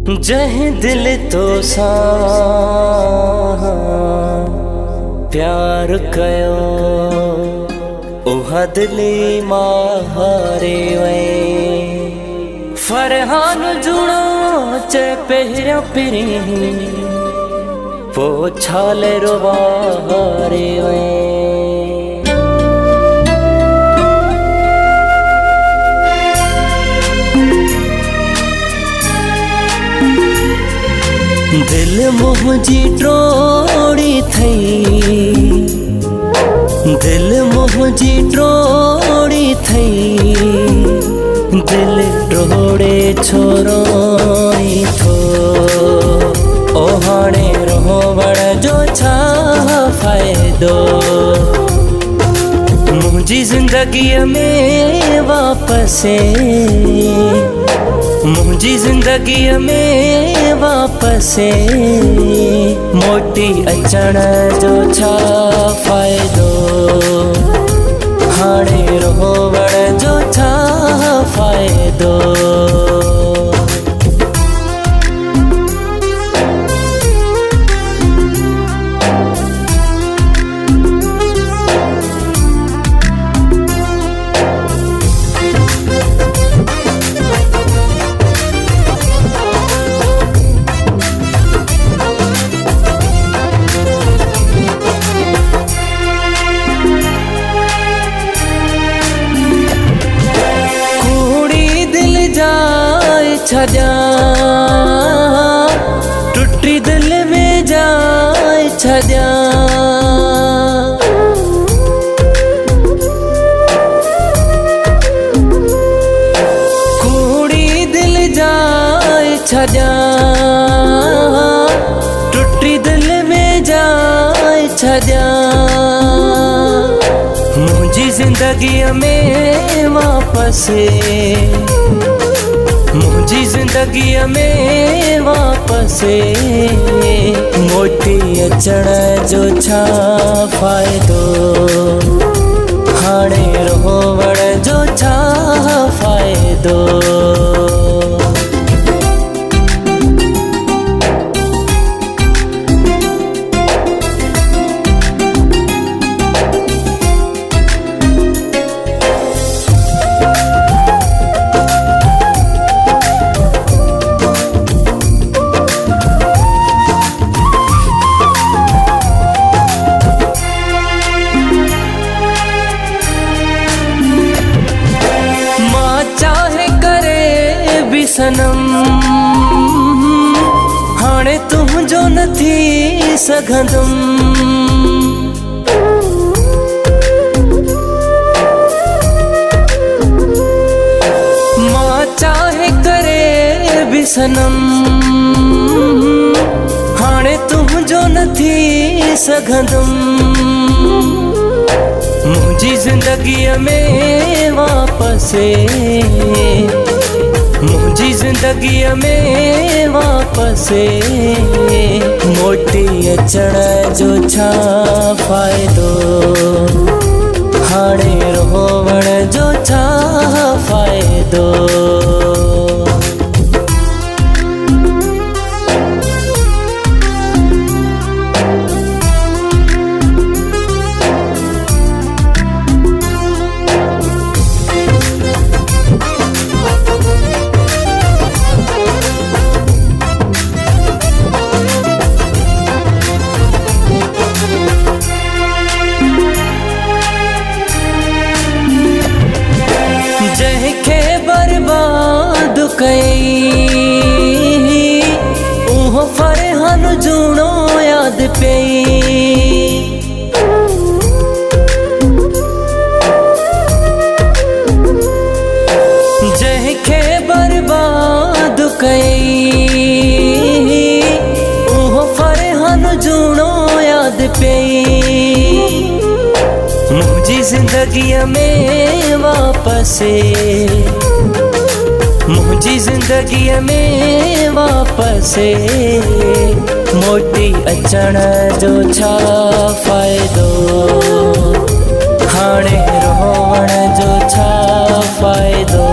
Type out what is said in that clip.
जहीं दिल तो सा प्यार कयो उहा दिली मारे वे फरहान जुणो चे पहिरियों पिरी पो छाले रोवारे वे दिल मुझी ट्रोड़ी थई दिल मुझी ट्रोड़ी थई दिल ट्रोड़े छोरोई थो ओ हाणे रोवण जो छा फ़ायदो मुझी जिंदगी में वापसे मुझी जिंदगी में वापसे मोटी अचण जो छा फ़ायदो हाणे रोवण जो छा फ़ायदो छजा टुटी दिल में जाए छजा कूड़ी दिल जाए छजा टुटी दिल में जाए छजा मुझी जिंदगी में वापस मुझी जिंदगी में वापस मोटी अचण जो छा फ़ायदो हाणे रोवण जो छा फ़ायदो सनम हाणे तुझो न थी सघंदुम मां चाहे करे भी सनम हाणे तुझो न थी सघंदुम मुझी जिंदगी में वापसे मुझी जिंदगी में वापसे मोटी अचण जो छा फ़ायदो हाणे रोवण जो छा फ़ायदो जंहिंखे बर्बाद कई उहो फरहान जुणो याद पई जंहिंखे बर्बाद कई उहो फरहान जुणो याद पई मुझी जिंदगी में वापसे मुझी जिंदगी में वापसे मोटी अचण जो छा फ़ायदो हाणे रोवण जो छा फ़ायदो